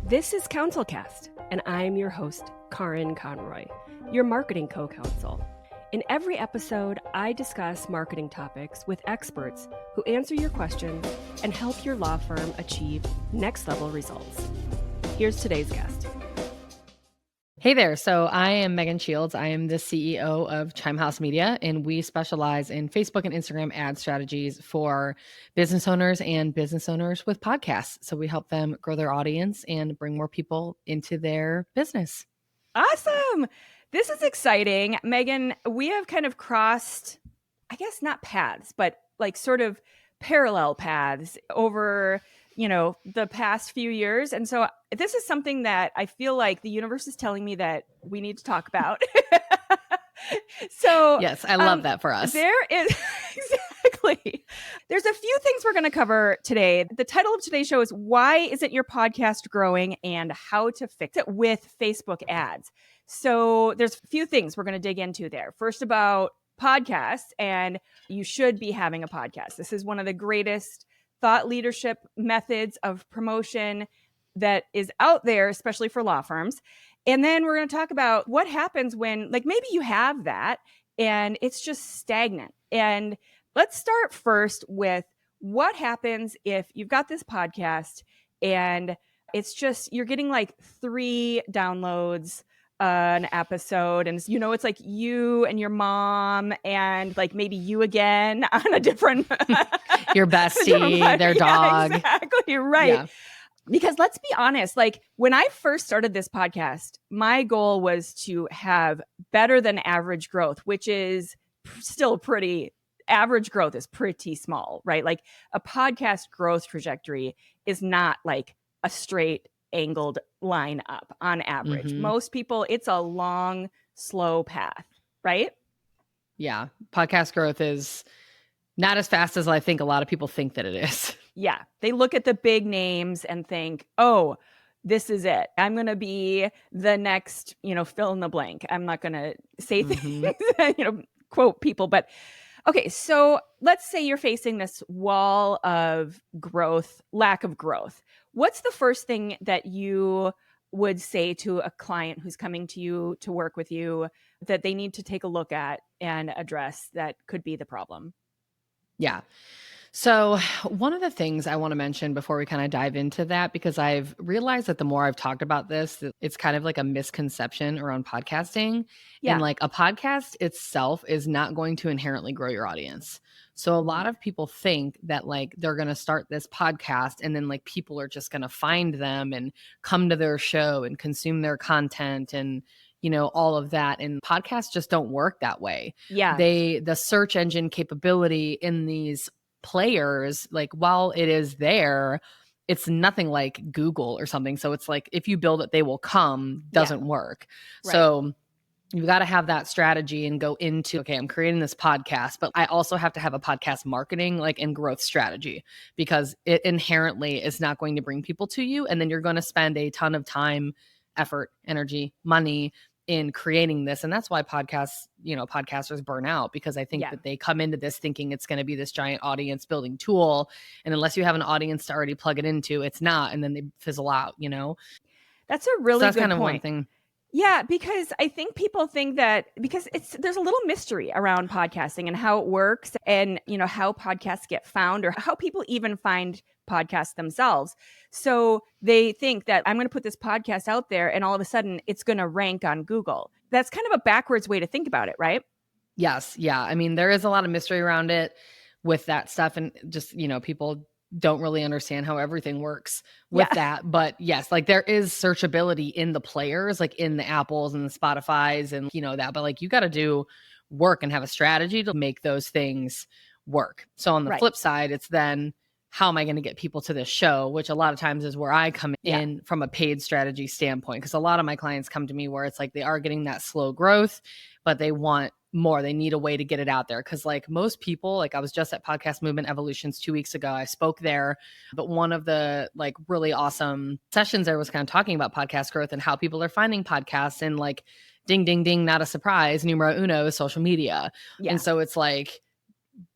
This is Counselcast, and I'm your host, Karin Conroy, your marketing co-counsel. In every episode, I discuss marketing topics with experts who answer your questions and help your law firm achieve next-level results. Here's today's guest. Hey there. So I am Megan Shields. I am the CEO of Chime House Media, and we specialize in Facebook and Instagram ad strategies for business owners and business owners with podcasts. So we help them grow their audience and bring more people into their business. Awesome. This is exciting. Megan, we have kind of crossed, I guess not paths, but like sort of parallel paths over the past few years. And so this is something that I feel like the universe is telling me that we need to talk about. So yes, I love that for us. There is exactly. There's a few things we're going to cover today. The title of today's show is Why Isn't Your Podcast Growing and How to Fix It with Facebook Ads. So there's a few things we're going to dig into there. First, about podcasts, and you should be having a podcast. This is one of the greatest thought leadership methods of promotion that is out there, especially for law firms. And then we're going to talk about what happens when, like, maybe you have that and it's just stagnant. And let's start first with what happens if you've got this podcast and it's just, you're getting like 3 downloads an episode, and it's like you and your mom and like maybe you again on a different your bestie, their dog. Yeah, exactly right. Yeah. Because let's be honest, like when I first started this podcast, my goal was to have better than average growth, which is still average growth is pretty small, right? Like a podcast growth trajectory is not like a straight angled line up on average. Mm-hmm. Most people, it's a long, slow path, right? Yeah. Podcast growth is not as fast as I think a lot of people think that it is. Yeah. They look at the big names and think, oh, this is it. I'm going to be the next, fill in the blank. I'm not going to say things, quote people. But okay, so let's say you're facing this wall of growth, lack of growth. What's the first thing that you would say to a client who's coming to you to work with you that they need to take a look at and address that could be the problem? Yeah. So one of the things I want to mention before we kind of dive into that, because I've realized that the more I've talked about this, it's kind of like a misconception around podcasting. Yeah. And like a podcast itself is not going to inherently grow your audience. So a lot of people think that like they're going to start this podcast and then like people are just going to find them and come to their show and consume their content and all of that. And podcasts just don't work that way. Yeah. The search engine capability in these players, like while it is there, it's nothing like Google or something. So it's like, if you build it, they will come, doesn't work. Right. So you've got to have that strategy and go into, okay, I'm creating this podcast, but I also have to have a podcast marketing and growth strategy, because it inherently is not going to bring people to you. And then you're going to spend a ton of time, effort, energy, money in creating this. And that's why podcasters burn out, because I think that they come into this thinking it's going to be this giant audience building tool. And unless you have an audience to already plug it into, it's not. And then they fizzle out, That's a really good kind of point. One thing. Yeah, because I think people think that because there's a little mystery around podcasting and how it works and, how podcasts get found or how people even find podcasts themselves. So they think that I'm going to put this podcast out there and all of a sudden it's going to rank on Google. That's kind of a backwards way to think about it, right? Yes. Yeah. I mean, there is a lot of mystery around it with that stuff, and just, people don't really understand how everything works with that. But yes, like there is searchability in the players, like in the Apples and the Spotifys and that, but like you got to do work and have a strategy to make those things work. So on the flip side, it's then how am I going to get people to this show, which a lot of times is where I come in from a paid strategy standpoint. Because a lot of my clients come to me where it's like they are getting that slow growth, but they want more. They need a way to get it out there. Because like most people, like I was just at Podcast Movement Evolutions 2 weeks ago. I spoke there, but one of the like really awesome sessions there was kind of talking about podcast growth and how people are finding podcasts, and like ding, ding, ding, not a surprise. Numero uno is social media. Yeah. And so it's like,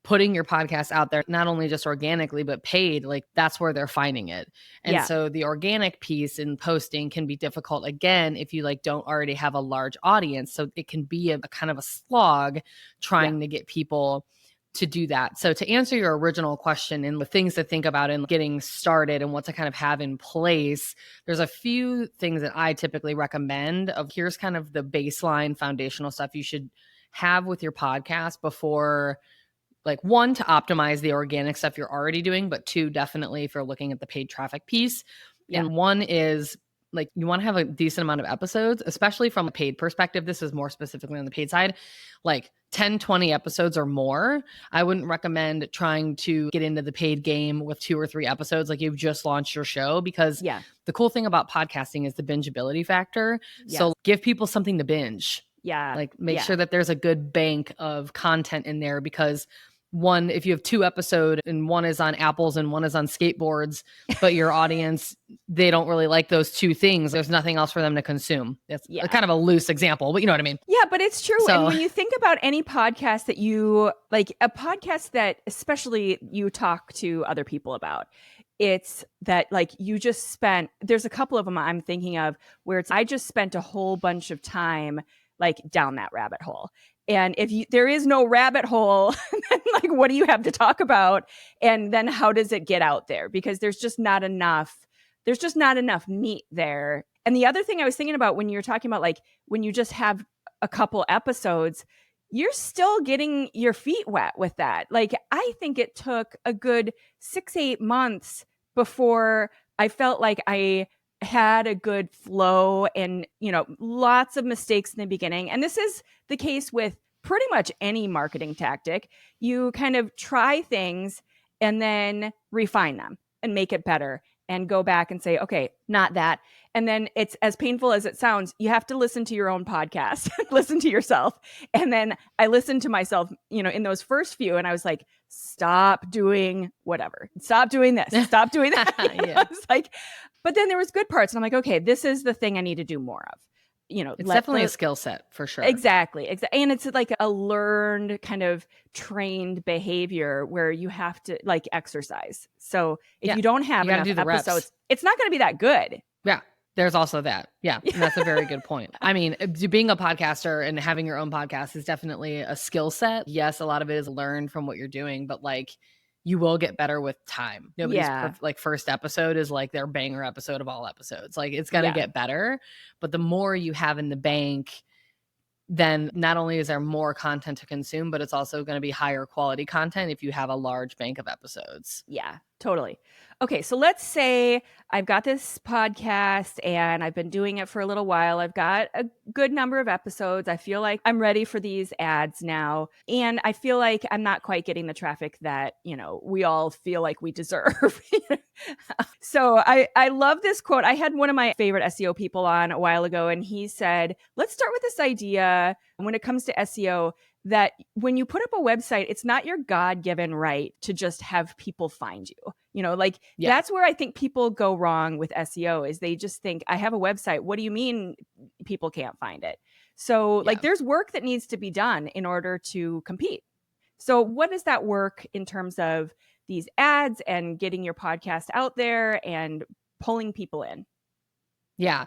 putting your podcast out there, not only just organically, but paid, like that's where they're finding it. And so the organic piece in posting can be difficult again, if you like don't already have a large audience. So it can be a kind of a slog trying to get people to do that. So to answer your original question and the things to think about in getting started and what to kind of have in place, there's a few things that I typically recommend of here's kind of the baseline foundational stuff you should have with your podcast before, like, one, to optimize the organic stuff you're already doing, but two, definitely if you're looking at the paid traffic piece. And one is like, you want to have a decent amount of episodes, especially from a paid perspective. This is more specifically on the paid side, like 10, 20 episodes or more. I wouldn't recommend trying to get into the paid game with 2 or 3 episodes like you've just launched your show, because the cool thing about podcasting is the bingeability factor. So give people something to binge. Like make sure that there's a good bank of content in there, because one, if you have 2 episodes and one is on apples and one is on skateboards, but your audience, they don't really like those 2 things, there's nothing else for them to consume. It's kind of a loose example, but you know what I mean? Yeah, but it's true. And when you think about any podcast that you like, a podcast that especially you talk to other people about, it's that like you just spent, there's a couple of them I'm thinking of where it's, I just spent a whole bunch of time like down that rabbit hole. And if there is no rabbit hole, then like, what do you have to talk about? And then how does it get out there? Because there's just not enough meat there. And the other thing I was thinking about when you're talking about like, when you just have a couple episodes, you're still getting your feet wet with that. Like, I think it took a good 6-8 months before I felt like I had a good flow and, you know, lots of mistakes in the beginning. And this is the case with pretty much any marketing tactic. You kind of try things and then refine them and make it better and go back and say, okay, not that. And then it's as painful as it sounds, you have to listen to your own podcast, listen to yourself. And then I listened to myself, you know, in those first few, and I was like, stop doing whatever, stop doing this, stop doing that. It's like, but then there was good parts. And I'm like, okay, this is the thing I need to do more of. You know, it's definitely a skill set for sure. Exactly. And it's like a learned kind of trained behavior where you have to like exercise. So if you don't have enough episodes, reps. It's not going to be that good. Yeah. There's also that. Yeah. And that's a very good point. I mean, being a podcaster and having your own podcast is definitely a skill set. Yes, a lot of it is learned from what you're doing, but like, you will get better with time. Nobody's like first episode is like their banger episode of all episodes. Like it's going to get better, but the more you have in the bank, then not only is there more content to consume, but it's also going to be higher quality content if you have a large bank of episodes. Yeah, totally. Okay, so let's say I've got this podcast and I've been doing it for a little while. I've got a good number of episodes. I feel like I'm ready for these ads now. And I feel like I'm not quite getting the traffic that, you know, we all feel like we deserve. So I love this quote. I had one of my favorite SEO people on a while ago, and he said, let's start with this idea when it comes to SEO that when you put up a website, it's not your God-given right to just have people find you. You know, like that's where I think people go wrong with SEO is they just think, I have a website. What do you mean people can't find it? So like there's work that needs to be done in order to compete. So what is that work in terms of these ads and getting your podcast out there and pulling people in? Yeah.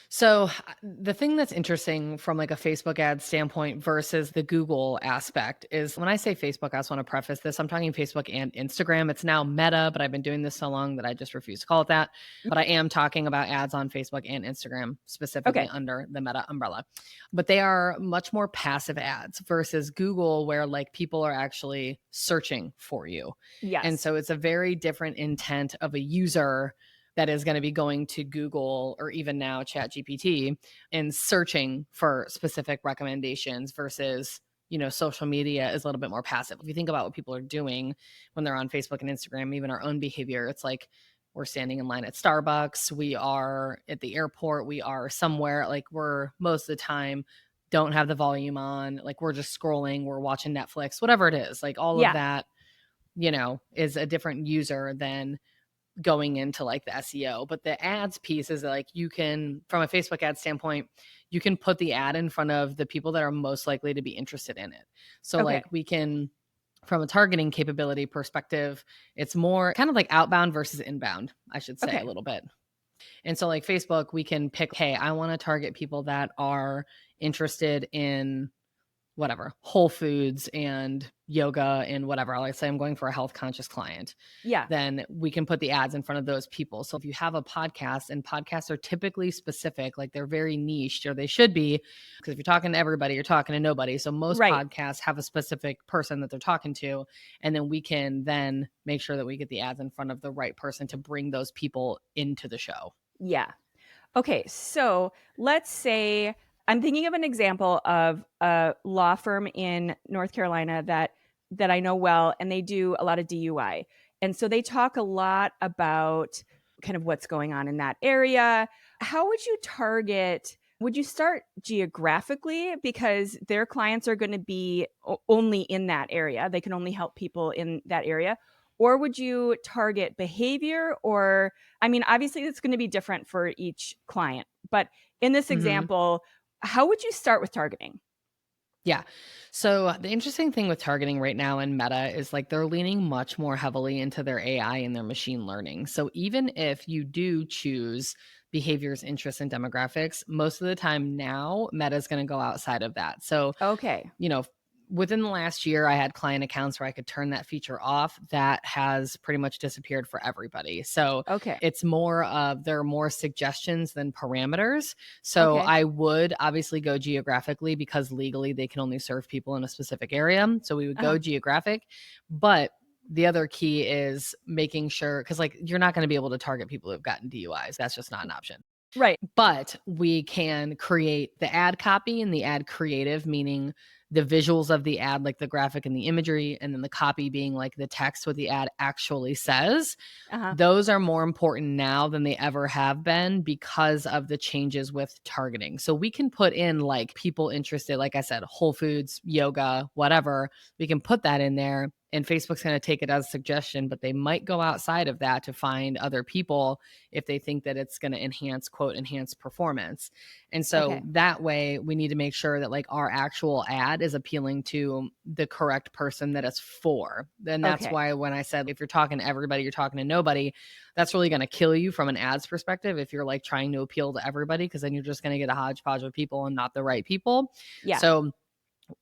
So the thing that's interesting from like a Facebook ad standpoint versus the Google aspect is when I say Facebook, I just want to preface this. I'm talking Facebook and Instagram. It's now Meta, but I've been doing this so long that I just refuse to call it that. But I am talking about ads on Facebook and Instagram, specifically under the Meta umbrella. But they are much more passive ads versus Google, where like people are actually searching for you. Yes. And so it's a very different intent of a user that is going to be going to Google or even now ChatGPT and searching for specific recommendations versus, you know, social media is a little bit more passive. If you think about what people are doing when they're on Facebook and Instagram, even our own behavior, it's like we're standing in line at Starbucks, we are at the airport, we are somewhere, like we're most of the time don't have the volume on, like we're just scrolling, we're watching Netflix, whatever it is, like all of that, you know, is a different user than going into like the SEO. But the ads piece is like you can, from a Facebook ad standpoint, you can put the ad in front of the people that are most likely to be interested in it. So like we can from a targeting capability perspective, it's more kind of like outbound versus inbound, I should say, a little bit. And so like Facebook, we can pick, hey, I want to target people that are interested in whatever, Whole Foods and yoga and whatever. Like say I'm going for a health conscious client. Yeah. Then we can put the ads in front of those people. So if you have a podcast, and podcasts are typically specific, like they're very niche, or they should be, because if you're talking to everybody, you're talking to nobody. So most podcasts have a specific person that they're talking to. And then we can then make sure that we get the ads in front of the right person to bring those people into the show. Yeah. Okay. So let's say I'm thinking of an example of a law firm in North Carolina that I know well, and they do a lot of DUI. And so they talk a lot about kind of what's going on in that area. How would you target? Would you start geographically because their clients are going to be only in that area? They can only help people in that area. Or would you target behavior? Or, I mean, obviously it's going to be different for each client. But in this example, how would you start with targeting? Yeah. So the interesting thing with targeting right now in Meta is like they're leaning much more heavily into their AI and their machine learning. So even if you do choose behaviors, interests, and demographics, most of the time now Meta is going to go outside of that. So, you know, within the last year, I had client accounts where I could turn that feature off. That has pretty much disappeared for everybody. So it's more of, there are more suggestions than parameters. So I would obviously go geographically because legally they can only serve people in a specific area. So we would go geographic. But the other key is making sure, because like you're not going to be able to target people who've gotten DUIs. That's just not an option. Right. But we can create the ad copy and the ad creative, meaning the visuals of the ad, like the graphic and the imagery, and then the copy being like the text, what the ad actually says. Those are more important now than they ever have been because of the changes with targeting. So we can put in like people interested, like I said, Whole Foods, yoga, whatever. We can put that in there. And Facebook's going to take it as a suggestion, but they might go outside of that to find other people if they think that it's going to enhance, quote, enhance performance. And so that way we need to make sure that like our actual ad is appealing to the correct person that it's for. And that's why when I said, if you're talking to everybody, you're talking to nobody, that's really going to kill you from an ads perspective. If you're like trying to appeal to everybody, because then you're just going to get a hodgepodge of people and not the right people. Yeah. So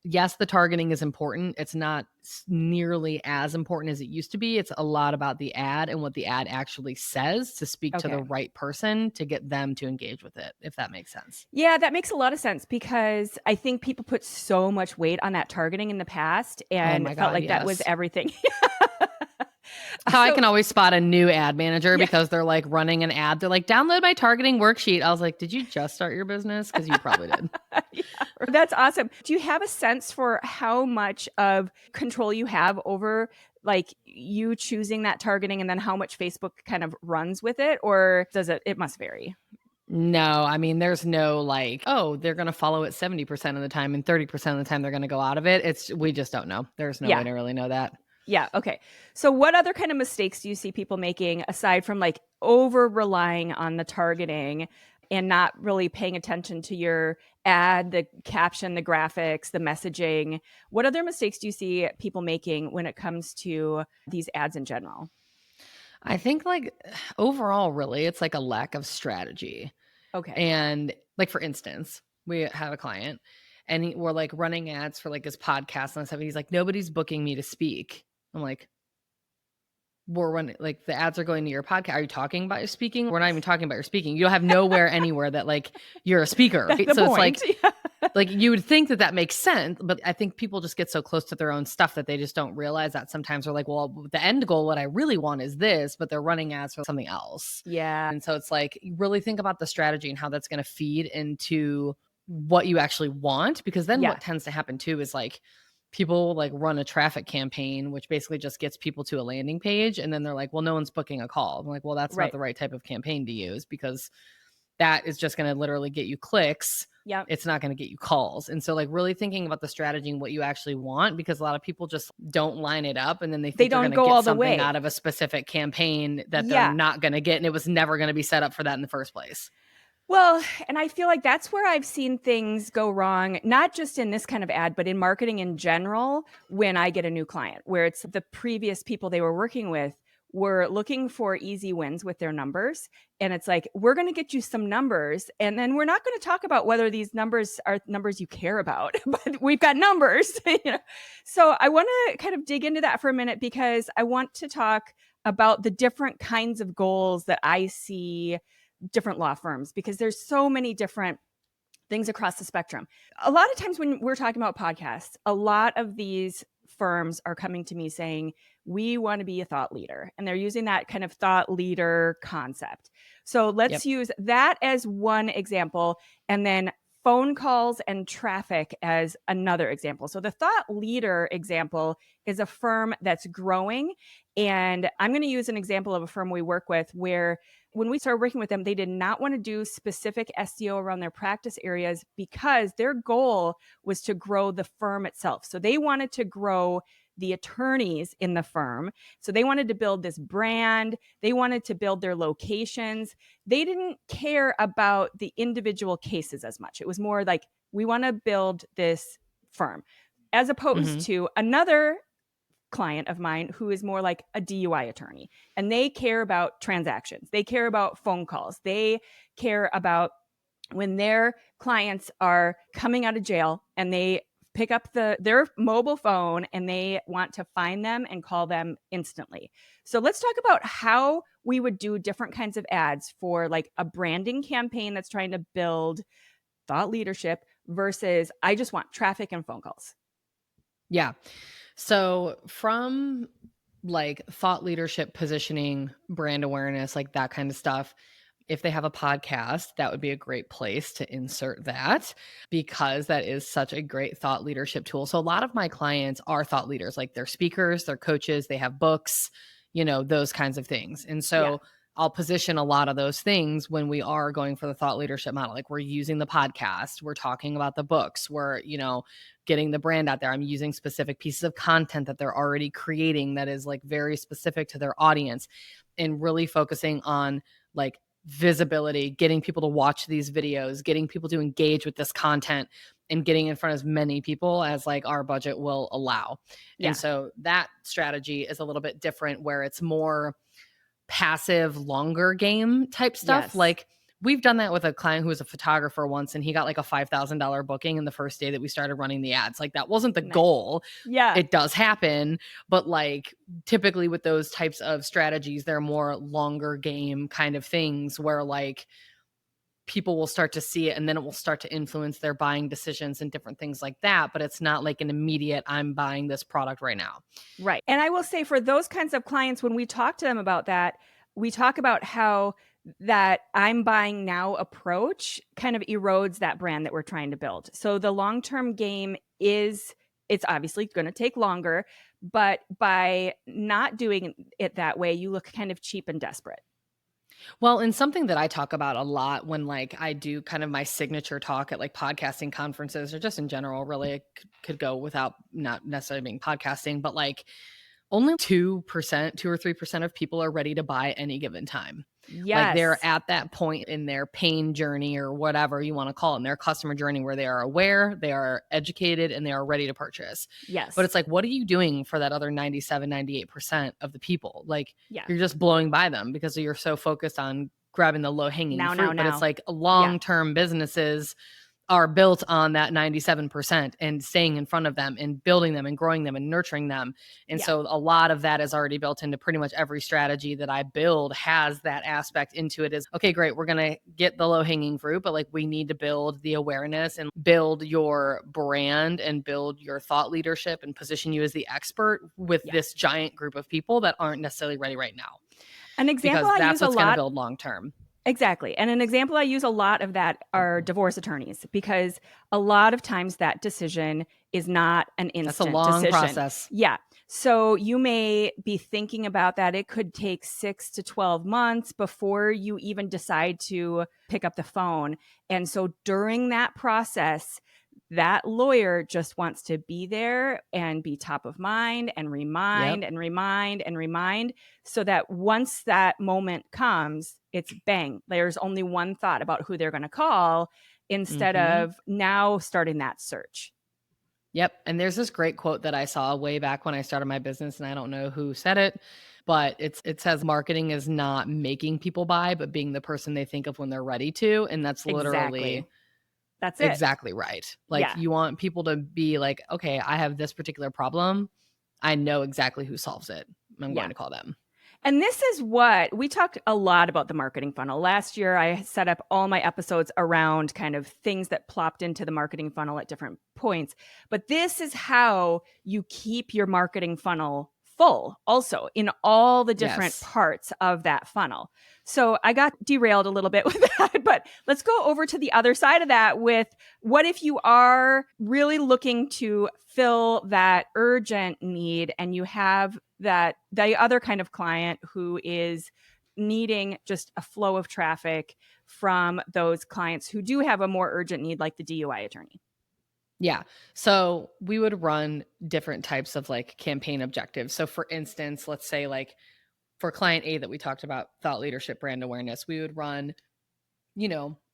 yes, the targeting is important. It's not nearly as important as it used to be. It's a lot about the ad and what the ad actually says to speak to the right person to get them to engage with it, if that makes sense. Yeah, that makes a lot of sense because I think people put so much weight on that targeting in the past and felt like that was everything. I can always spot a new ad manager because they're like running an ad. They're like, download my targeting worksheet. I was like, did you just start your business? Because you probably did. That's awesome. Do you have a sense for how much of control you have over like you choosing that targeting and then how much Facebook kind of runs with it? Or does it must vary? No, I mean, there's no like, oh, they're going to follow it 70% of the time and 30% of the time they're going to go out of it. We just don't know. There's no way to really know that. Yeah. Okay. So what other kind of mistakes do you see people making aside from like over relying on the targeting and not really paying attention to your ad, the caption, the graphics, the messaging? What other mistakes do you see people making when it comes to these ads in general? I think like overall, really, it's like a lack of strategy. Okay. And like, for instance, we have a client and we're like running ads for like his podcast and stuff. And he's like, nobody's booking me to speak. I'm like, we're running, like the ads are going to your podcast. Are you talking about your speaking? We're not even talking about your speaking. You don't have nowhere anywhere that like you're a speaker. Right? So point. It's like, like you would think that makes sense, but I think people just get so close to their own stuff that they just don't realize that sometimes they're like, well, the end goal, what I really want is this, but they're running ads for something else. Yeah. And so it's like, really think about the strategy and how that's going to feed into what you actually want, because then what tends to happen too is like, people like run a traffic campaign, which basically just gets people to a landing page. And then they're like, well, no one's booking a call. I'm like, well, that's not the right type of campaign to use because that is just going to literally get you clicks. Yeah. It's not going to get you calls. And so like really thinking about the strategy and what you actually want, because a lot of people just don't line it up. And then they think they're going to get something out of a specific campaign that they're not going to get. And it was never going to be set up for that in the first place. Well, and I feel like that's where I've seen things go wrong, not just in this kind of ad, but in marketing in general, when I get a new client, where it's the previous people they were working with were looking for easy wins with their numbers. And it's like, we're going to get you some numbers, and then we're not going to talk about whether these numbers are numbers you care about, but we've got numbers. So I want to kind of dig into that for a minute, because I want to talk about the different kinds of goals that I see different law firms, because there's so many different things across the spectrum. A lot of times when we're talking about podcasts, a lot of these firms are coming to me saying, we want to be a thought leader. And they're using that kind of thought leader concept. So let's use that as one example, and then phone calls and traffic as another example. So the thought leader example is a firm that's growing. And I'm going to use an example of a firm we work with where when we started working with them, they did not want to do specific SEO around their practice areas, because their goal was to grow the firm itself. So they wanted to grow the attorneys in the firm. So they wanted to build this brand. They wanted to build their locations. They didn't care about the individual cases as much. It was more like, we want to build this firm, as opposed to another client of mine who is more like a DUI attorney, and they care about transactions. They care about phone calls. They care about when their clients are coming out of jail and they pick up their mobile phone and they want to find them and call them instantly. So let's talk about how we would do different kinds of ads for like a branding campaign that's trying to build thought leadership versus I just want traffic and phone calls. Yeah. So from like thought leadership, positioning, brand awareness, like that kind of stuff, if they have a podcast, that would be a great place to insert that, because that is such a great thought leadership tool. So a lot of my clients are thought leaders, like they're speakers, they're coaches, they have books, those kinds of things. And so I'll position a lot of those things when we are going for the thought leadership model. Like we're using the podcast, we're talking about the books, we're, getting the brand out there. I'm using specific pieces of content that they're already creating that is like very specific to their audience, and really focusing on like visibility, getting people to watch these videos, getting people to engage with this content, and getting in front of as many people as like our budget will allow. Yeah. And so that strategy is a little bit different, where it's more passive, longer game type stuff. Yes. Like we've done that with a client who was a photographer once, and he got like a $5,000 booking in the first day that we started running the ads. Like that wasn't the goal. Yeah. It does happen, but like typically with those types of strategies, they're more longer game kind of things where like people will start to see it and then it will start to influence their buying decisions and different things like that. But it's not like an immediate, I'm buying this product right now. Right. And I will say for those kinds of clients, when we talk to them about that, we talk about how that I'm buying now approach kind of erodes that brand that we're trying to build. So the long-term game it's obviously going to take longer, but by not doing it that way, you look kind of cheap and desperate. Well, and something that I talk about a lot when like I do kind of my signature talk at like podcasting conferences, or just in general, really it could go without not necessarily being podcasting, but like only 2%, 2 or 3% of people are ready to buy at any given time. Yes. Like they're at that point in their pain journey, or whatever you want to call it, in their customer journey, where they are aware, they are educated, and they are ready to purchase. Yes. But it's like, what are you doing for that other 97, 98% of the people? Like you're just blowing by them because you're so focused on grabbing the low hanging fruit. But it's like long-term businesses are built on that 97% and staying in front of them and building them and growing them and nurturing them. And so a lot of that is already built into pretty much every strategy that I build has that aspect into it. Is, okay, great, we're going to get the low hanging fruit, but like we need to build the awareness and build your brand and build your thought leadership and position you as the expert with this giant group of people that aren't necessarily ready right now. An example I use a lot. That's what's going to build long term. Exactly. And an example I use a lot of that are divorce attorneys, because a lot of times that decision is not an instant decision. That's a long process. Yeah. So you may be thinking about that. It could take 6 to 12 months before you even decide to pick up the phone. And so during that process, that lawyer just wants to be there and be top of mind and remind Yep. and remind and remind, so that once that moment comes, it's bang. There's only one thought about who they're going to call instead Mm-hmm. of now starting that search. Yep. And there's this great quote that I saw way back when I started my business, and I don't know who said it, but it says marketing is not making people buy, but being the person they think of when they're ready to. And that's Exactly. literally That's it. exactly right. Like, Yeah. you want people to be like, okay, I have this particular problem. I know exactly who solves it. I'm Yeah. going to call them. And this is what we talked a lot about, the marketing funnel. Last year, I set up all my episodes around kind of things that plopped into the marketing funnel at different points. But this is how you keep your marketing funnel full, also in all the different Yes. parts of that funnel. So I got derailed a little bit with that, but let's go over to the other side of that with, what if you are really looking to fill that urgent need and you have that the other kind of client who is needing just a flow of traffic from those clients who do have a more urgent need, like the DUI attorney? Yeah. So we would run different types of like campaign objectives. So for instance, let's say like for client A that we talked about, thought leadership, brand awareness, we would run,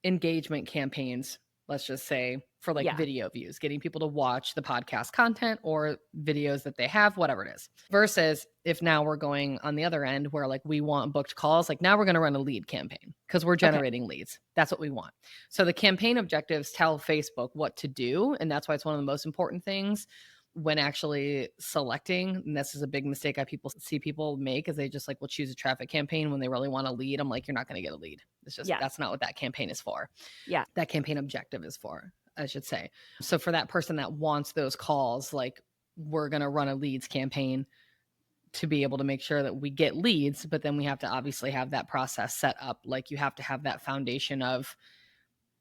engagement campaigns, let's just say, for like Yeah. video views, getting people to watch the podcast content or videos that they have, whatever it is. Versus if now we're going on the other end where like we want booked calls, like now we're going to run a lead campaign because we're generating leads. That's what we want. So the campaign objectives tell Facebook what to do. And that's why it's one of the most important things when actually selecting. And this is a big mistake I see people make, is they just like will choose a traffic campaign when they really want a lead. I'm like, you're not going to get a lead. It's just, Yeah. that's not what that campaign is for. Yeah. That campaign objective is for, I should say. So for that person that wants those calls, like we're going to run a leads campaign to be able to make sure that we get leads, but then we have to obviously have that process set up. Like you have to have that foundation of,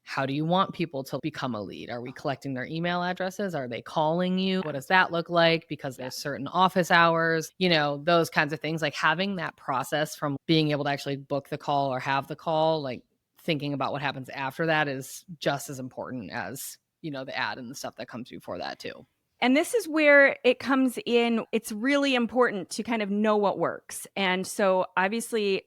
how do you want people to become a lead? Are we collecting their email addresses? Are they calling you? What does that look like? Because there's certain office hours, those kinds of things. Like having that process from being able to actually book the call or have the call, like thinking about what happens after that is just as important as, the ad and the stuff that comes before that too. And this is where it comes in. It's really important to kind of know what works. And so obviously,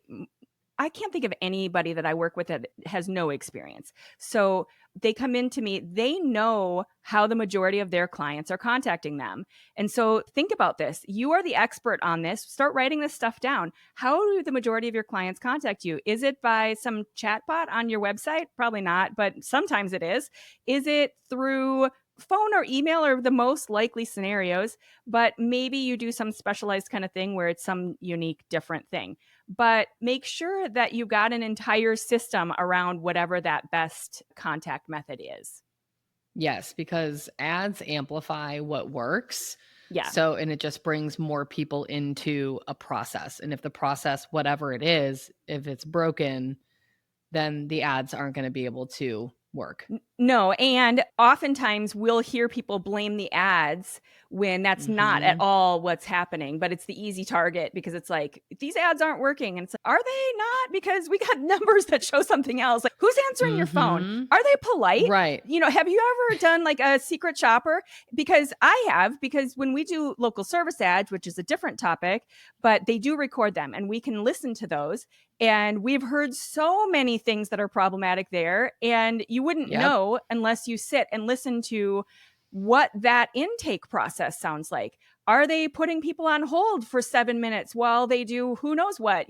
I can't think of anybody that I work with that has no experience. So they come in to me, they know how the majority of their clients are contacting them. And so think about this. You are the expert on this. Start writing this stuff down. How do the majority of your clients contact you? Is it by some chatbot on your website? Probably not, but sometimes it is. Is it through phone or email are the most likely scenarios, but maybe you do some specialized kind of thing where it's some unique, different thing. But make sure that you got an entire system around whatever that best contact method is. Yes, because ads amplify what works. Yeah. So, and it just brings more people into a process. And if the process, whatever it is, if it's broken, then the ads aren't going to be able to work. No. And oftentimes we'll hear people blame the ads when that's not at all what's happening, but it's the easy target because it's like, these ads aren't working. And it's like, are they not? Because we got numbers that show something else. Like, who's answering your phone? Are they polite? Right. Have you ever done like a secret shopper? Because I have, because when we do local service ads, which is a different topic, but they do record them and we can listen to those. And we've heard so many things that are problematic there. And you wouldn't know unless you sit and listen to what that intake process sounds like. Are they putting people on hold for 7 minutes while they do who knows what?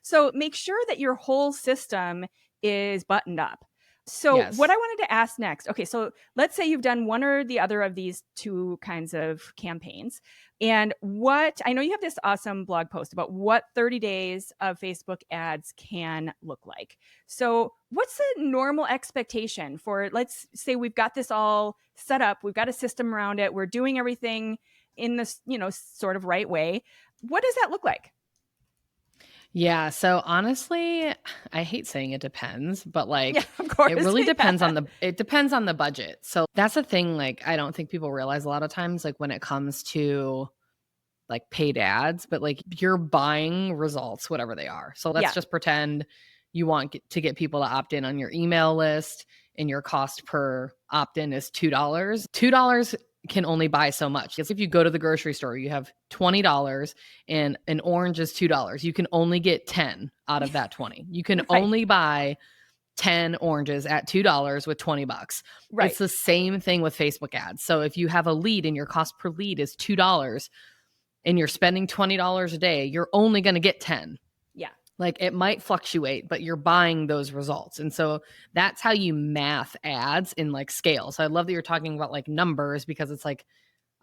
So make sure that your whole system is buttoned up. So what I wanted to ask next, okay, so let's say you've done one or the other of these two kinds of campaigns. And I know you have this awesome blog post about what 30 days of Facebook ads can look like. So what's the normal expectation for, let's say we've got this all set up, we've got a system around it, we're doing everything in this, sort of right way. What does that look like? Yeah. So honestly, I hate saying it depends, but of course. it really depends on the budget. So that's the thing. Like, I don't think people realize a lot of times, like when it comes to like paid ads, but like you're buying results, whatever they are. So let's just pretend you want to get people to opt in on your email list. and your cost per opt-in is $2, $2 can only buy so much. Because if you go to the grocery store, you have $20 and an orange is $2. You can only get 10 out of that 20. You can only buy 10 oranges at $2 with $20. Right. It's the same thing with Facebook ads. So if you have a lead and your cost per lead is $2 and you're spending $20 a day, you're only going to get 10. Yeah. Like it might fluctuate, but you're buying those results. And so that's how you math ads in like scale. So I love that you're talking about like numbers, because it's like,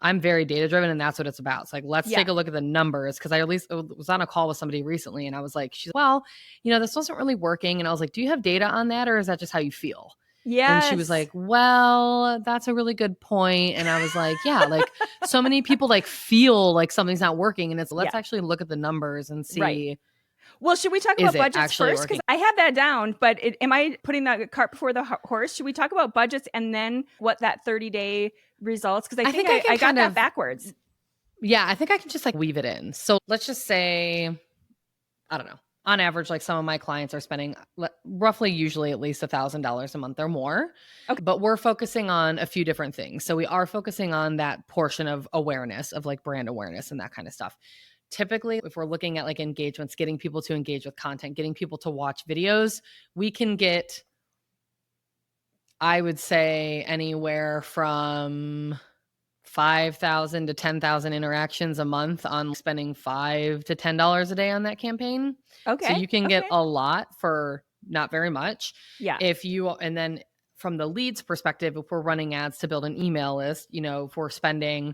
I'm very data driven and that's what it's about. It's like, let's take a look at the numbers. Cause I at least was on a call with somebody recently and I was like, well, this wasn't really working. And I was like, do you have data on that? Or is that just how you feel? Yeah. And she was like, well, that's a really good point. And I was like, yeah, like so many people like feel like something's not working. And it's let's actually look at the numbers and see. Right. Well, should we talk about budgets first? Because I have that down, but am I putting the cart before the horse? Should we talk about budgets and then what that 30-day results? Because I think I got that backwards. Yeah, I think I can just like weave it in. So let's just say, I don't know, on average, like some of my clients are spending roughly usually at least $1,000 a month or more. Okay. But we're focusing on a few different things. So we are focusing on that portion of awareness, of like brand awareness and that kind of stuff. Typically, if we're looking at like engagements, getting people to engage with content, getting people to watch videos, we can get, I would say, anywhere from 5,000 to 10,000 interactions a month on spending $5 to $10 a day on that campaign. Okay. So you can get a lot for not very much. Yeah. And then from the leads perspective, if we're running ads to build an email list, if we're spending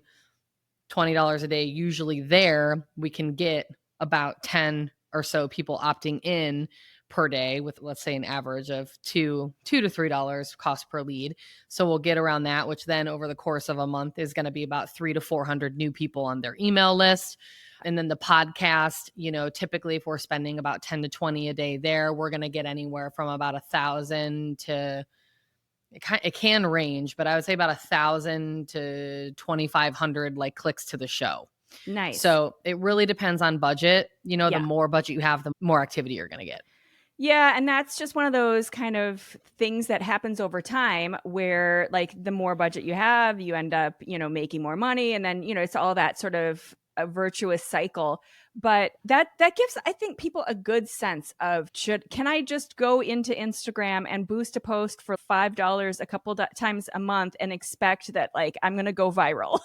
$20 a day, usually there, we can get about 10 or so people opting in per day with, let's say, an average of $2 to $3 cost per lead. So we'll get around that, which then over the course of a month is going to be about 300 to 400 new people on their email list. And then the podcast, typically if we're spending about 10 to 20 a day there, we're going to get anywhere from about 1,000 to it can range, but I would say about 1,000 to 2,500 like clicks to the show. Nice. So it really depends on budget. The more budget you have, the more activity you're going to get. Yeah. And that's just one of those kind of things that happens over time where like the more budget you have, you end up, making more money. And then, it's all that sort of a virtuous cycle. But that gives, I think, people a good sense of can I just go into Instagram and boost a post for $5 a couple times a month and expect that like I'm going to go viral?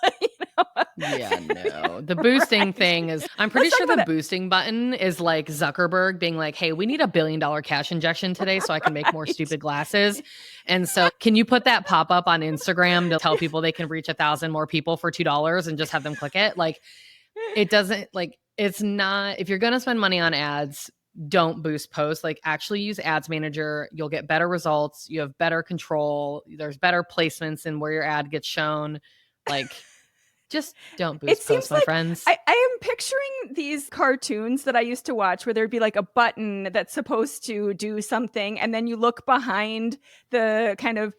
Yeah, no. The boosting thing is, I'm pretty sure the boosting button is like Zuckerberg being like, hey, we need $1 billion cash injection today so I can make more stupid glasses. And so can you put that pop up on Instagram to tell people they can reach 1,000 more people for $2 and just have them click it? Like, it doesn't like, it's not, if you're going to spend money on ads, don't boost posts. Like actually use Ads Manager. You'll get better results. You have better control. There's better placements in where your ad gets shown. Like just don't boost posts, my friends. I am picturing these cartoons that I used to watch where there'd be like a button that's supposed to do something. And then you look behind the kind of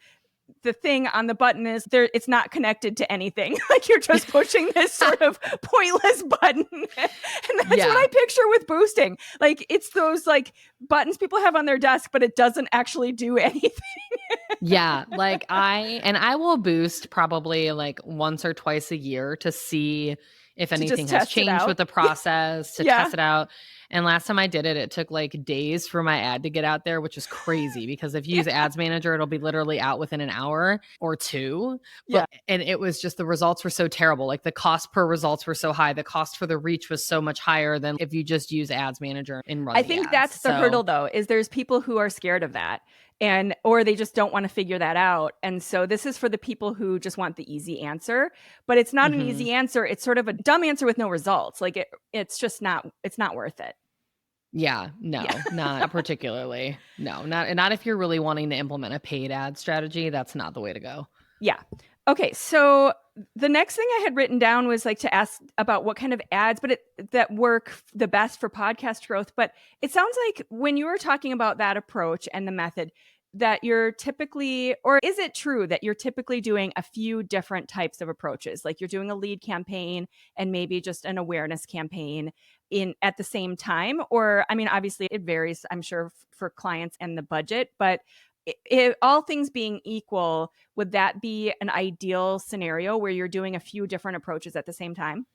the thing on the button is there, it's not connected to anything. Like you're just pushing this sort of pointless button. And that's what I picture with boosting. Like it's those like buttons people have on their desk, but it doesn't actually do anything. Yeah. Like I will boost probably like once or twice a year to see if anything has changed with the process, to test it out. And last time I did it, it took like days for my ad to get out there, which is crazy because if you use Ads Manager, it'll be literally out within an hour or two. And it was just the results were so terrible. Like the cost per results were so high. The cost for the reach was so much higher than if you just use Ads Manager and run I think that's the hurdle though, is there's people who are scared of that. Or they just don't want to figure that out. And so this is for the people who just want the easy answer, but it's not an easy answer. It's sort of a dumb answer with no results. Like it's just it's not worth it. Yeah, no, not particularly. No, not if you're really wanting to implement a paid ad strategy. That's not the way to go. Yeah. Okay. So the next thing I had written down was like to ask about what kind of ads, that work the best for podcast growth. But it sounds like when you were talking about that approach and the method that you're typically, or is it true that you're typically doing a few different types of approaches? Like you're doing a lead campaign and maybe just an awareness campaign at the same time? Or, I mean, obviously it varies, I'm sure, for clients and the budget, but all things being equal, would that be an ideal scenario where you're doing a few different approaches at the same time?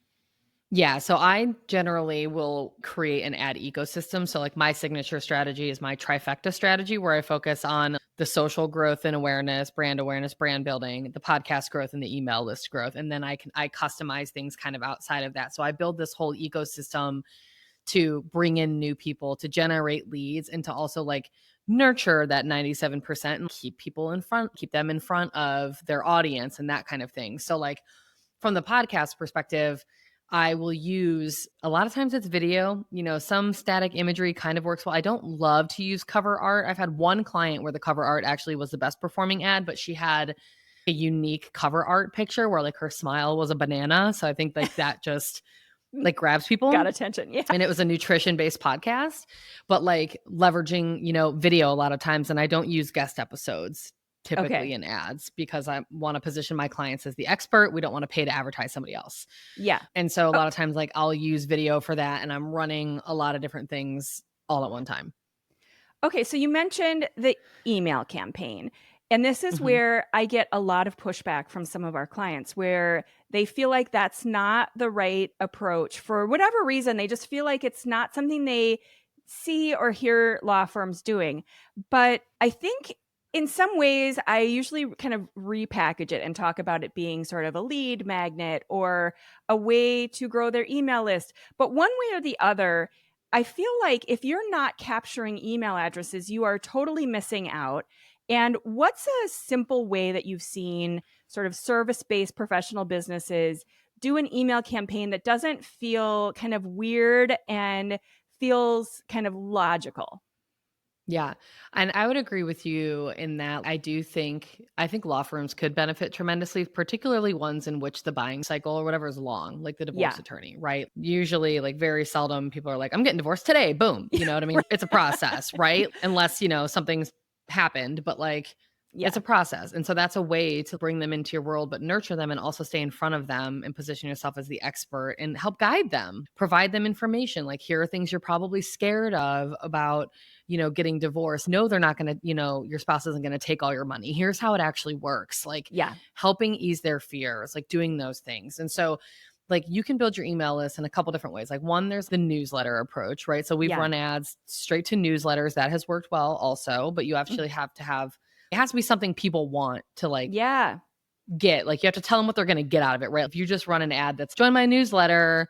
Yeah, so I generally will create an ad ecosystem. So like my signature strategy is my trifecta strategy where I focus on the social growth and awareness, brand building, the podcast growth and the email list growth. And then I customize things kind of outside of that. So I build this whole ecosystem to bring in new people, to generate leads, and to also like nurture that 97% and keep them in front of their audience and that kind of thing. So like from the podcast perspective, I will use a lot of times it's video, some static imagery kind of works well. I don't love to use cover art. I've had one client where the cover art actually was the best performing ad, but she had a unique cover art picture where like her smile was a banana. So I think like that just like grabs people. Got attention. Yeah. And it was a nutrition based podcast, but like leveraging, video a lot of times. And I don't use guest episodes typically in ads because I want to position my clients as the expert. We don't want to pay to advertise somebody else. Yeah. And so a lot of times like I'll use video for that and I'm running a lot of different things all at one time. Okay. So you mentioned the email campaign. And this is Mhm. where I get a lot of pushback from some of our clients where they feel like that's not the right approach for whatever reason. They just feel like it's not something they see or hear law firms doing. But I think in some ways, I usually kind of repackage it and talk about it being sort of a lead magnet or a way to grow their email list. But one way or the other, I feel like if you're not capturing email addresses, you are totally missing out. And what's a simple way that you've seen sort of service-based professional businesses do an email campaign that doesn't feel kind of weird and feels kind of logical? Yeah. And I would agree with you in that I think law firms could benefit tremendously, particularly ones in which the buying cycle or whatever is long, like the divorce Yeah. attorney, right? Usually like very seldom people are like, I'm getting divorced today. Boom. You know what I mean? Right. It's a process, right? Unless, something's happened, but like Yeah. it's a process. And so that's a way to bring them into your world, but nurture them and also stay in front of them and position yourself as the expert and help guide them, provide them information. Like, here are things you're probably scared of about, getting divorced. No, they're not going to, your spouse isn't going to take all your money. Here's how it actually works. Like Yeah. helping ease their fears, like doing those things. And so like you can build your email list in a couple different ways. Like one, there's the newsletter approach, right? So we've Yeah. run ads straight to newsletters. That has worked well also, but you actually have to have it has to be something people want to like Yeah. get. Like you have to tell them what they're going to get out of it, right? If you just run an ad that's join my newsletter,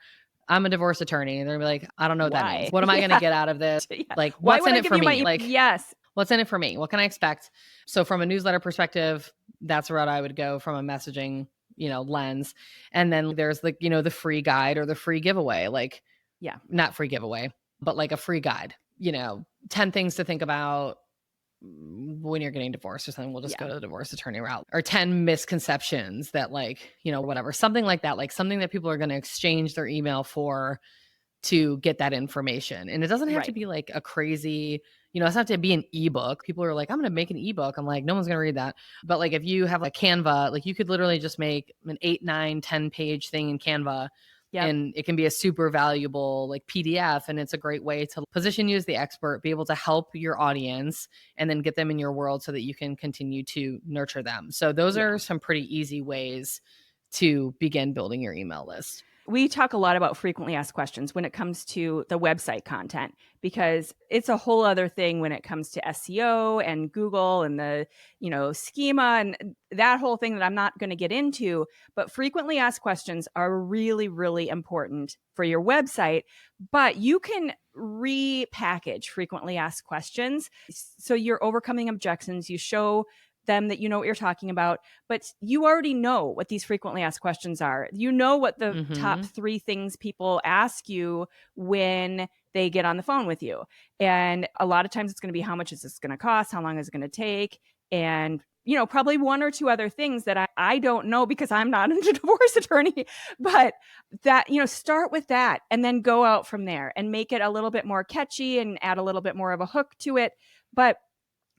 I'm a divorce attorney, and they're gonna be like, I don't know what that means. Why? What am I going to Yeah. get out of this? Yeah. Like, Why what's would in I it give for you my me? Like, yes. what's in it for me? What can I expect? So from a newsletter perspective, that's the route I would go from a messaging, lens. And then there's the free guide or the free giveaway, like Yeah. not free giveaway, but like a free guide, 10 things to think about when you're getting divorced or something. We'll just Yeah. go to the divorce attorney route, or 10 misconceptions that like, whatever, something like that, like something that people are going to exchange their email for to get that information. And it doesn't have to Right. be like a crazy, it doesn't have to be an ebook. People are like, I'm going to make an ebook. I'm like, no one's going to read that. But like, if you have like Canva, like you could literally just make an 8, 9, 10 page thing in Canva. Yep. And it can be a super valuable like PDF. And it's a great way to position you as the expert, be able to help your audience and then get them in your world so that you can continue to nurture them. So those Yeah. are some pretty easy ways to begin building your email list. We talk a lot about frequently asked questions when it comes to the website content, because it's a whole other thing when it comes to SEO and Google and the, schema and that whole thing that I'm not going to get into. But frequently asked questions are really, really important for your website. But you can repackage frequently asked questions. So you're overcoming objections. You show them that you know what you're talking about, but you already know what these frequently asked questions are. You know what the top 3 things people ask you when they get on the phone with you. And a lot of times it's going to be, how much is this going to cost? How long is it going to take? And, probably 1 or 2 other things that I don't know because I'm not a divorce attorney, but that, start with that and then go out from there and make it a little bit more catchy and add a little bit more of a hook to it. But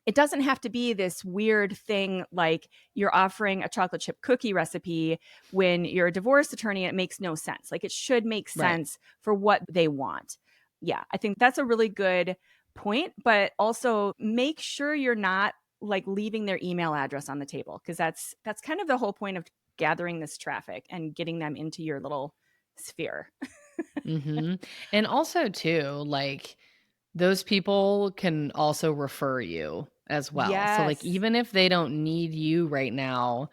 it doesn't have to be this weird thing like you're offering a chocolate chip cookie recipe when you're a divorce attorney and it makes no sense. Like, it should make sense for what they want. Yeah, I think that's a really good point, but also make sure you're not like leaving their email address on the table, because that's kind of the whole point of gathering this traffic and getting them into your little sphere. Mm-hmm. And also too, like those people can also refer you as well. So like Yes. even if they don't need you right now,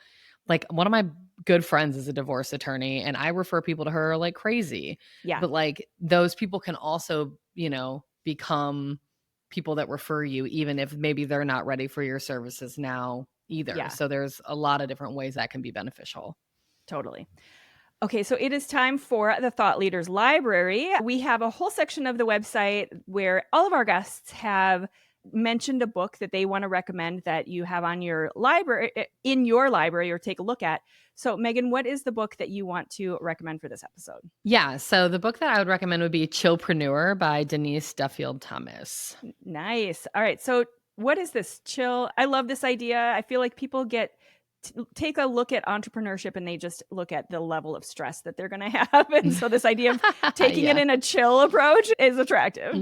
like one of my good friends is a divorce attorney and I refer people to her like crazy. Yeah. But like those people can also, become people that refer you even if maybe they're not ready for your services now either. Yeah. So there's a lot of different ways that can be beneficial. Totally. Okay, so it is time for the Thought Leaders Library. We have a whole section of the website where all of our guests have mentioned a book that they want to recommend that you have on your library, in your library, or take a look at. So, Megan, what is the book that you want to recommend for this episode? Yeah. So the book that I would recommend would be Chillpreneur by Denise Duffield-Thomas. Nice. All right. So, what is this chill? I love this idea. I feel like people take a look at entrepreneurship and they just look at the level of stress that they're going to have. And so, this idea of taking it Yeah. in a chill approach is attractive.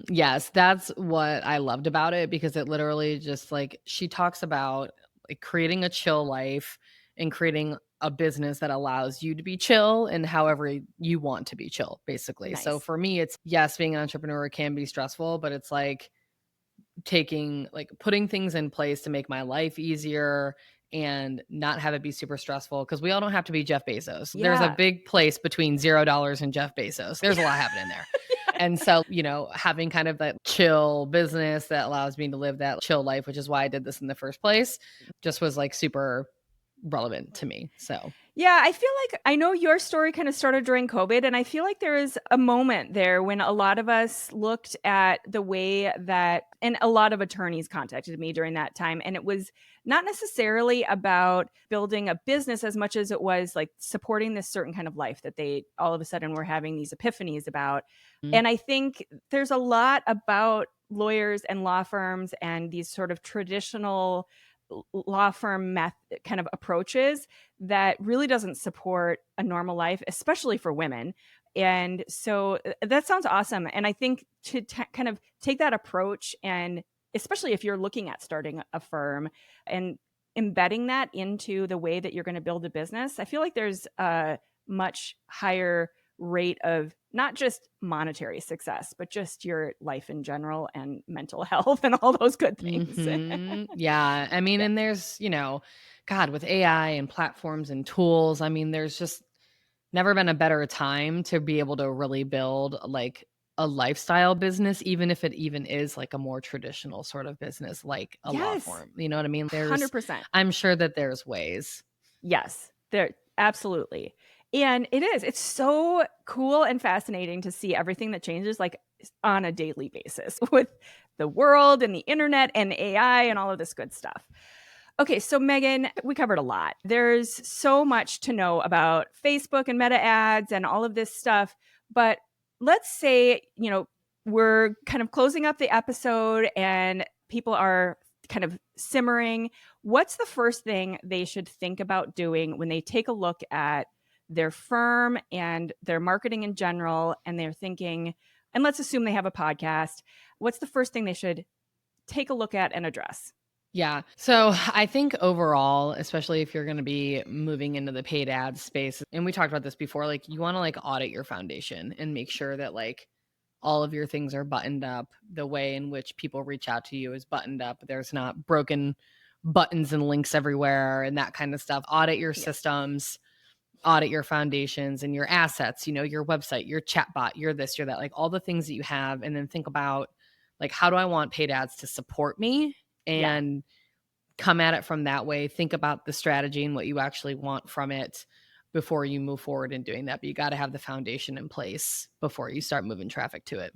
Yes, that's what I loved about it because it literally just like she talks about like creating a chill life and creating a business that allows you to be chill and however you want to be chill, basically. So Nice. for me, it's yes, being an entrepreneur can be stressful, but it's like putting things in place to make my life easier and not have it be super stressful because we all don't have to be Jeff Bezos. There's a Yeah. big place between $0 and Jeff Bezos. There's a lot happening there. And so, having kind of that chill business that allows me to live that chill life, which is why I did this in the first place, just was like super relevant to me. So, Yeah, I feel like I know your story kind of started during COVID, and I feel like there is a moment there when a lot of us looked at the way that, and a lot of attorneys contacted me during that time, and it was not necessarily about building a business as much as it was like supporting this certain kind of life that they all of a sudden were having these epiphanies about. mm, And I think there's a lot about lawyers and law firms and these sort of traditional law firm kind of approaches that really doesn't support a normal life, especially for women. And so that sounds awesome. And I think to kind of take that approach, and especially if you're looking at starting a firm and embedding that into the way that you're going to build a business, I feel like there's a much higher rate of not just monetary success, but just your life in general and mental health and all those good things. yeah. I mean, Yeah. and there's, God, with AI and platforms and tools, I mean, there's just never been a better time to be able to really build like a lifestyle business, even if it even is like a more traditional sort of business, like a law Yes. firm. You know what I mean? 100%. I'm sure that there's ways. Yes, there absolutely. And it's so cool and fascinating to see everything that changes like on a daily basis with the world and the internet and AI and all of this good stuff. Okay, so Megan, we covered a lot. There's so much to know about Facebook and meta ads and all of this stuff, but let's say, we're kind of closing up the episode and people are kind of simmering. What's the first thing they should think about doing when they take a look at their firm and their marketing in general, and they're thinking, and let's assume they have a podcast, what's the first thing they should take a look at and address? Yeah. So I think overall, especially if you're going to be moving into the paid ad space, and we talked about this before, like you want to like audit your foundation and make sure that like all of your things are buttoned up. The way in which people reach out to you is buttoned up. There's not broken buttons and links everywhere and that kind of stuff. Audit your Yeah. systems, audit your foundations and your assets, your website, your chatbot, your this, your that, like all the things that you have. And then think about like, how do I want paid ads to support me? Yeah. And come at it from that way. Think about the strategy and what you actually want from it before you move forward in doing that. But you got to have the foundation in place before you start moving traffic to it.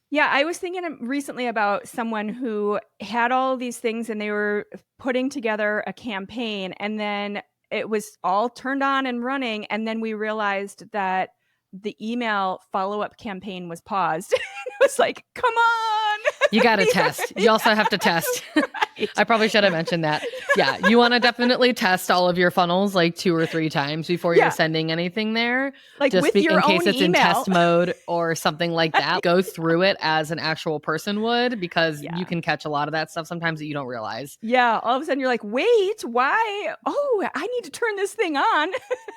Yeah, I was thinking recently about someone who had all these things and they were putting together a campaign, and then it was all turned on and running. And then we realized that the email follow-up campaign was paused. It was like, come on. You got to test. You also have to test. Right. I probably should have mentioned that. Yeah. You want to definitely test all of your funnels like 2 or 3 times before you're sending anything there. Like just with your in case own it's in email. test mode or something like that. Go through it as an actual person would, because you can catch a lot of that stuff sometimes that you don't realize. Yeah. All of a sudden you're like, wait, why? Oh, I need to turn this thing on.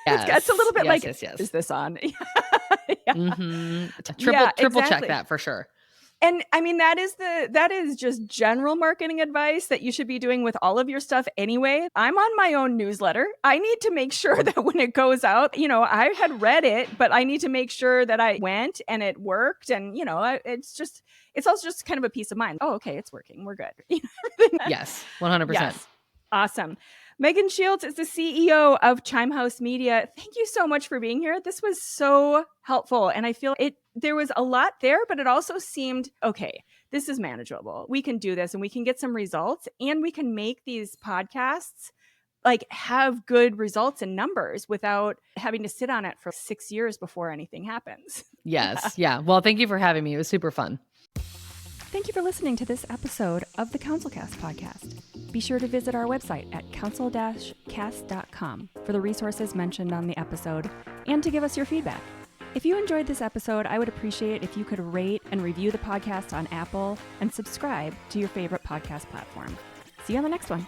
It's a little bit is this on? Triple check that for sure. And I mean, that is just general marketing advice that you should be doing with all of your stuff anyway. I'm on my own newsletter. I need to make sure that when it goes out, I had read it, but I need to make sure that I went and it worked. And, it's also just kind of a peace of mind. Oh, okay, it's working. We're good. Yes, 100%. Yes. Awesome. Megan Shields is the CEO of Chime House Media. Thank you so much for being here. This was so helpful. And I feel there was a lot there, but it also seemed, okay, this is manageable. We can do this and we can get some results, and we can make these podcasts have good results and numbers without having to sit on it for 6 years before anything happens. Yes. Yeah. Well, thank you for having me. It was super fun. Thank you for listening to this episode of the Counselcast podcast. Be sure to visit our website at counsel-cast.com for the resources mentioned on the episode and to give us your feedback. If you enjoyed this episode, I would appreciate if you could rate and review the podcast on Apple and subscribe to your favorite podcast platform. See you on the next one.